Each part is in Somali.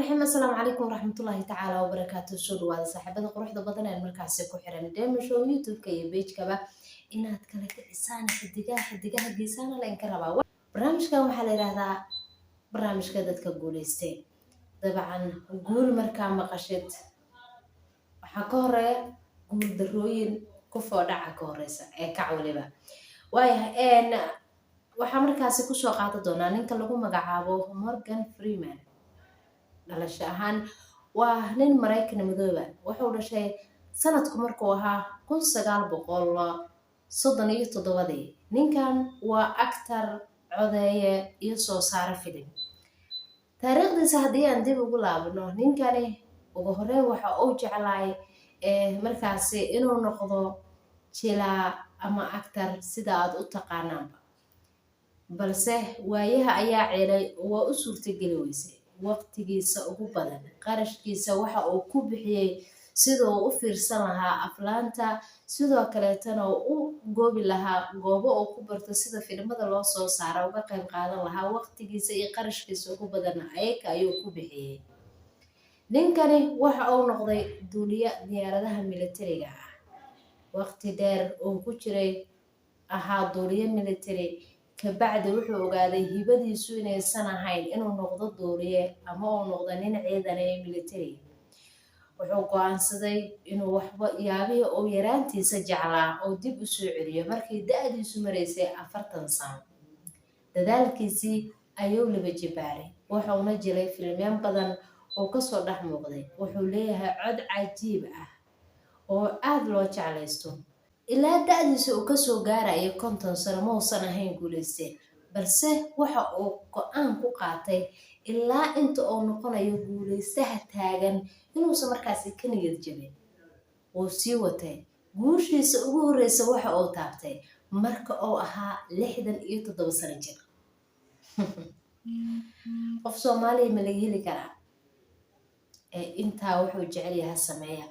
الرحيم السلام عليكم ورحمة الله تعالى وبركاته سود وهذا صاحبة قروح ضبطنا المركز كحرن دائما شو يوتيوب كي بيج كبا إنها تكلك إنسان الدقاه جيسان لا ينكرها برنامج كان محل هذا برنامج كذا تقوليستين طبعا قول مركا مقشت وحكورة قول دروين كفو دعا كوريسا كعولبا وايه ان waxaa markaasi ku soo qaata doonaa ninka lagu magacaabo Morgan Freeman dhalasho ahaan waa nin Mareykan madooba wuxuu dhashay sanadku markuu ahaa 1937 ninkan waa actor codeeye iyo soo saare filim taariikhdiisa haddii aan dib ugu laabano ninkani ugu horreyn waxa uu jeclaay markaasi inuu noqdo jilaa ama actor sida aad u taqaanaanba balse waayaha ayaa ceelay waa u suurtageli weysay waqtigiisa ugu badan qarashkiisa waxa uu ku bixiyay sidoo u fiirsan lahaa aflaanta sidoo kaleetana u goobi lahaa goobo uu ku barto sida filimada loo soo saaro uga qayb qaadan lahaa waqtigiisa iyo qarashkiisa ugu badan ayaka ayuu ku bixiyay ninkani waxa uu noqday duuliye diyaaradaha militariga ah waqti dheer uu ku jiray ahaa duuliye military kabacdi wuxuu ogaaday hibadiisu inaysan ahayn inuu noqdo duuliye ama uu noqdo nin ciidan ee military wuxuu go'aansaday inuu waxba yaabihii uu yaraantiisa jeclaa oo dib u soo celiyo markii da'diisu maraysay 40 sano dadaalkiisii ayuu laba jibaaray wuxuuna jiray filmeen badan oo kasoo dhex muuqday wuxuu leeyahay cod cajiib ah oo aad loo jeclaysto ilaa da'diisa uu kasoo gaaraya 50 sano ma uusan ahayn guulayste balse waxa uu go'aan ku qaatay ilaa inta uu noqonayo guulaystaha taagan inuusan markaasi ka niyad jabin oo sii watay guushiisa ugu horreysa waxa uu taabtay marka uu ahaa 67 sano jir qof Soomaali ma laga heli karaa intaa wuxuu jecel yahay sameeya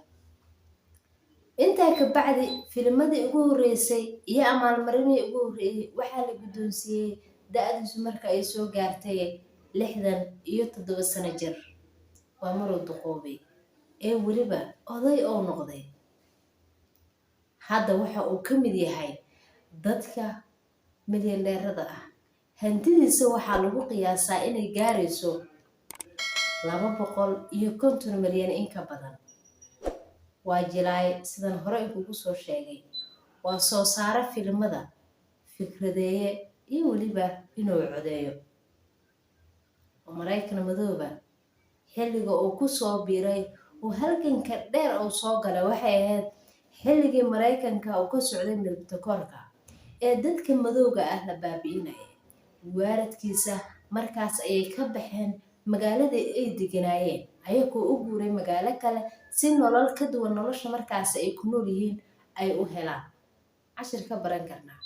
intaa ka bacdi filmadii ugu horeysay iyo amaalmarintii ugu horeeyay waxaa la guddoonsiiyay da'diisu marka ay soo gaartay 67 sano jir waa maruu duqoobay weliba oday oo noqday hadda waxa uu ka mid yahay dadka milyaneerada ah hantidiisa waxaa lagu qiyaasaa inay gaarayso 250 milyan in ka badan waa jilaay sidan hore ugu soo sheegay waa soo saare filimada fikradeeye iyo waliba inuu codeeyo Mareykan madooba xilliga uu ku soo biiray oo halganka dheer uu soo galay waxay ahayd xilligii Mareykanka uu ka socday militakoorka dadka madooga ah la baabi'inay waaradkiisa markaas ayay ka baxeen magaaladii ay deganaayeen ayagoo u guuray magaalo kale si nolol ka duwan nolosha markaas ay ku nool yihiin ay u helaan cashir ka baran karnaa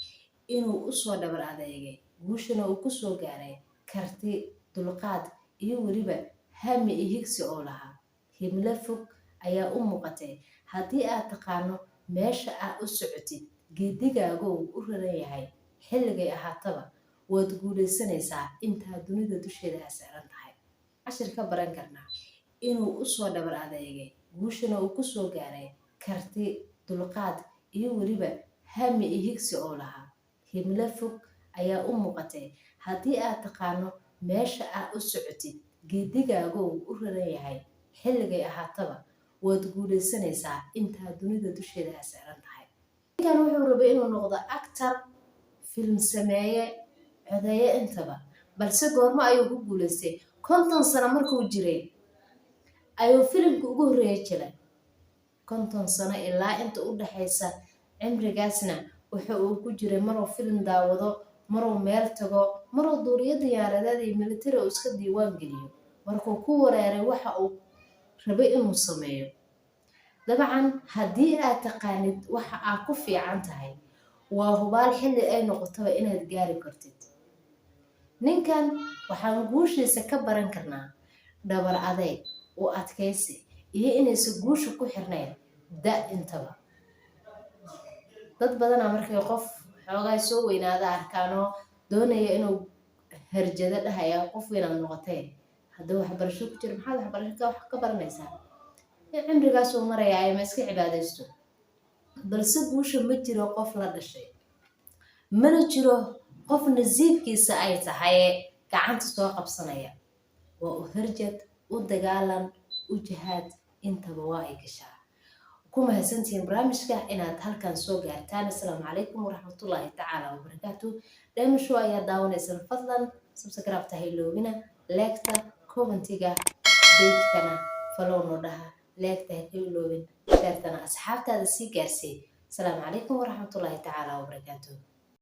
inuu u soo dhabar adeegay guushana uu ku soo gaaray karti dulqaad iyo waliba hami iyo higsi oo lahaa himlo fog ayaa u muuqatay haddii aad taqaano meesha aad u socotid geedigaagu u raran yahay xilligay ahaataba waad guulaysanaysaa intaa dunida dusheeda saaran tahay cashir ka baran karnaa inuu u soo dhabar adeegay guushana uu ku soo gaaray karti dulqaad iyo waliba hami iyo higsi oo lahaa himlo fog ayaa u muuqatay haddii aad taqaano meesha aad u socotid geedigaagu u raran yahay xilligay ahaataba waad guulaysanaysaa intaa dunida dusheeda saaran tahay ninkan wuxuu rabay inuu noqdo actor film sameeye codeeye intaba balse goormo ayuu ku guulaystay 50 sano markuu jiray ayuu filimka ugu horreeyay jiray 50 sano ilaa inta u dhaxaysa cimrigaasna waxa uu ku jiray maruu film daawado maruu meel tago maruu duuliye diyaaradeed iyo military uu iska diiwaan geliyo markuu ku wareeray waxa uu rabay inuu sameeyo dabcan haddii aad taqaanid waxa aad ku fiican tahay waa hubaal xilli ay noqotaba inaad gaari kartid ninkan waxaan guushiisa ka baran karnaa dhabar adeeg u adkaysi iyo inaysan guusha ku xirnayn intaba dad badana markay qof xoogaa soo weynaada arkaano doonaya inuu harjado dhahaya qof weyn aad noqotay hadduu waxbarasho ku jiro maxaad waxbarasho wax ka baranaysaa cimrigaasuu marayaa ma iska cibaadaysto balse guusha ma jiro qof la dhashay mana jiro qof nasiibkiisa ay tahay gacanta soo qabsanaya waa u harjad u dagaalan u jihaad intaba waa ay gashaa ku mahadsantihiin barnaamijka inaad halkan soo gaartaan assalaamu calaykum waraxmatullaahi tacaala wabarakaatu dheemasho ayaa daawanaysan fadlan subscribe ta hayloobina leegta commentiga pagekana follow noo dhaha leegta ha ka iloobin sheertana asxaabtaada sii gaarsii assalaamu calaykum waraxmatullaahi tacaala wabarakaatu